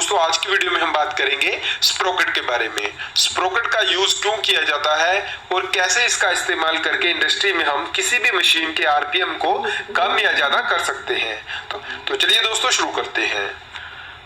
दोस्तों आज की वीडियो में हम बात करेंगे स्प्रोकेट के बारे में। स्प्रोकेट का यूज क्यों किया जाता है और कैसे इसका इस्तेमाल करके इंडस्ट्री में हम किसी भी मशीन के आरपीएम को कम या ज्यादा कर सकते हैं। तो चलिए दोस्तों शुरू करते हैं।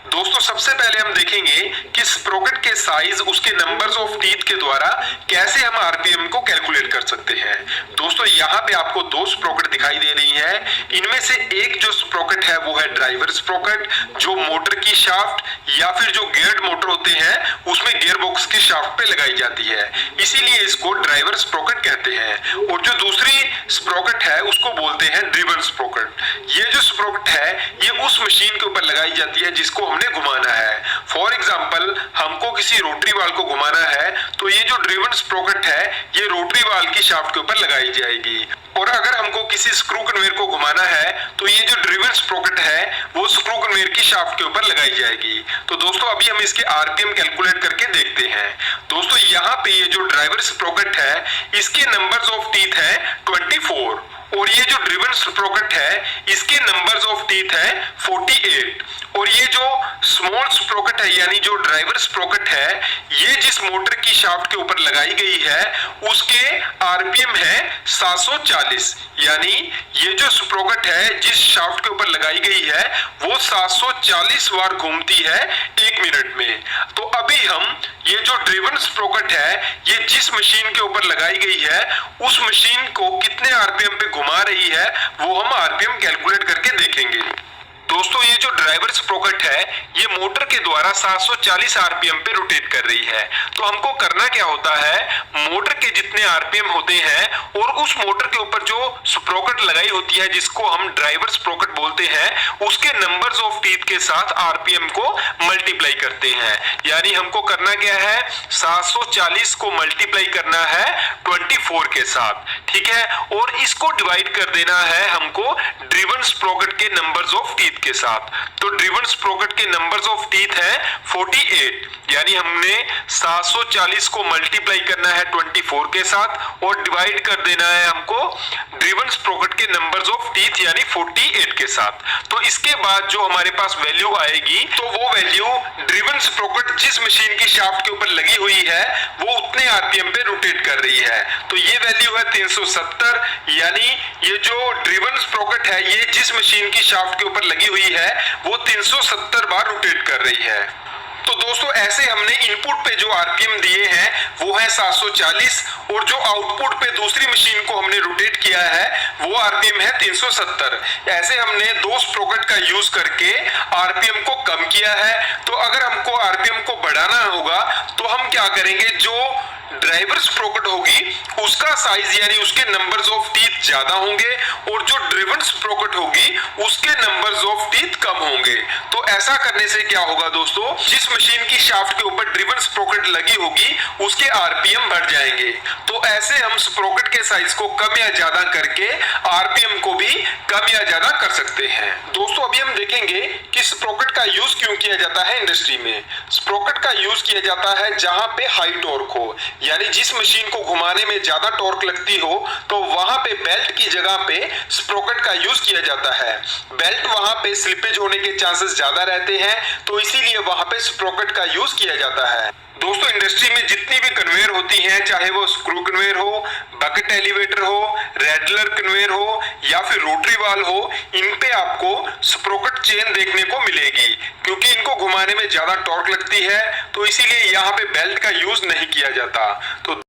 दोस्तों सबसे पहले हम देखेंगे कि स्प्रोकेट के साइज उसके नंबर्स ऑफ टीथ के द्वारा कैसे हम आरपीएम को कैलकुलेट कर सकते हैं। दोस्तों यहाँ पे आपको दो स्प्रोकेट दिखाई दे रही है। इनमें से एक जो स्प्रोकेट है वो है ड्राइवर स्प्रोकेट, जो मोटर की शाफ्ट या फिर जो गियर्ड मोटर होते हैं उसमें गियर बॉक्स की शाफ्ट पे लगाई जाती है, इसीलिए इसको ड्राइवर स्प्रोकेट कहते हैं। और जो दूसरी स्प्रोकेट है उसको बोलते हैं ड्रिवन स्प्रोकेट। ये जो स्प्रोकेट है ये उस मशीन के ऊपर लगाई जाती है जिसको हमने घुमाना है। फॉर एग्जांपल हमको किसी रोटरी वाल को घुमाना है तो ये जो ड्रिवन स्प्रोकेट है ये रोटरी वाल की शाफ्ट के ऊपर लगाई जाएगी। और अगर हमको किसी स्क्रू कन्वेयर को घुमाना है तो ये जो ड्रिवन स्प्रोकेट है वो स्क्रू कन्वेयर की शाफ्ट के ऊपर लगाई जाएगी। तो दोस्तों अभी हम इसके आरपीएम कैलकुलेट करके देखते हैं। दोस्तों यहाँ पे ये जो ड्राइवर स्प्रोकेट है इसके नंबर्स ऑफ टीथ है 24 और ये जो ड्रिवन स्प्रोकेट है इसके नंबर्स ऑफ टीथ है 48। और ये जो स्मॉल स्प्रोकेट है यानी जो ड्राइवर स्प्रोकेट है ये जिस मोटर की शाफ्ट के ऊपर लगाई गई है उसके आरपीएम है 740। यानी ये जो स्प्रोकेट है जिस शाफ्ट के ऊपर लगाई गई है वो 740 बार घूमती है 1 मिनट में। तो अभी हम ये जो ड्रिवन स्प्रोकेट है ये जिस मशीन के ऊपर लगाई गई है उस मशीन को कितने आरपीएम पे घुमा रही है वो हम आरपीएम कैलकुलेट करके देखेंगे। दोस्तों ये जो ड्राइवर स्प्रोकेट है ये मोटर के द्वारा 740 आरपीएम पे रोटेट कर रही है। तो हमको करना क्या होता है, मोटर के जितने आरपीएम होते हैं और उस मोटर के ऊपर जो स्प्रोकेट लगाई होती है जिसको हम ड्राइवर स्प्रोकेट बोलते हैं उसके नंबर्स ऑफ टीथ के साथ आरपीएम को मल्टीप्लाई करते हैं। यानी हमको करना क्या है, 740 को मल्टीप्लाई करना है 24 के साथ, ठीक है। और इसको डिवाइड कर देना है हमको ड्रिवन स्प्रोकेट के नंबर्स ऑफ टीथ के साथ। तो ड्रिवन स्प्रोकेट के नंबर्स ऑफ टीथ है 48। यानी हमने 740 को मल्टीप्लाई करना है 24 के साथ और डिवाइड कर देना है हमको ड्रिवन स्प्रोकेट के नंबर्स ऑफ टीथ यानी 48 के साथ। तो इसके बाद जो हमारे पास वैल्यू आएगी तो वो वैल्यू ड्रिवन स्प्रोकेट जिस मशीन की शाफ्ट के ऊपर लगी हुई है वो उतने आरपीएम पे रोटेट कर रही है। तो ये वैल्यू है 370। यानी ये जो ड्रिवन स्प्रोकेट है ये जिस मशीन की शाफ्ट के ऊपर लगी हुई है वो 370 बार रोटेट कर रही है। तो दोस्तों ऐसे हमने इनपुट पे जो आरपीएम दिए हैं वो है 740 और जो आउटपुट पे दूसरी मशीन को हमने रोटेट किया है वो आरपीएम है 370। ऐसे हमने दो स्प्रोकेट का यूज करके आरपीएम को कम किया है। तो अगर हमको आरपीएम को बढ़ाना होगा तो हम क्या करेंगे, जो ड्राइवर स्प्रोकेट होगी उसका साइज यानी उसके नंबर्स ऑफ टीथ ज्यादा होंगे और जो ड्रिवन स्प्रोकेट होगी उसके नंबर्स ऑफ टीथ कम होंगे। तो ऐसा करने से क्या होगा दोस्तों, जिस मशीन की शाफ्ट के ऊपर ड्रिवन स्प्रोकेट लगी होगी उसके आरपीएम बढ़ जाएंगे। तो ऐसे हम स्प्रोकेट के साइज को कम या ज्यादा करके आरपीएम को भी कम या ज्यादा कर सकते हैं। दोस्तों अभी हम देखेंगे कि स्प्रोकेट का यूज क्यों किया जाता है इंडस्ट्री में। स्प्रोकेट का यूज किया जाता है जहां पे हाई टॉर्क हो, यानी जिस मशीन को घुमाने में ज्यादा टॉर्क लगती हो तो वहां पे बेल्ट की जगह पे स्प्रोकेट का यूज किया जाता है। बेल्ट वहां पे स्लिपेज होने के चांसेस ज्यादा रहते हैं तो इसीलिए वहां पे स्प्रोकेट का यूज किया जाता है। दोस्तों इंडस्ट्री में जितनी भी कन्वेयर होती हैं, चाहे वो स्क्रू कन्वेयर हो, बकेट एलिवेटर हो, रेडलर कन्वेयर हो या फिर रोटरी वाल हो, इन पे आपको स्प्रोकेट चेन देखने को मिलेगी क्योंकि इनको घुमाने में ज्यादा टॉर्क लगती है तो इसीलिए यहाँ पे बेल्ट का यूज नहीं किया जाता। तो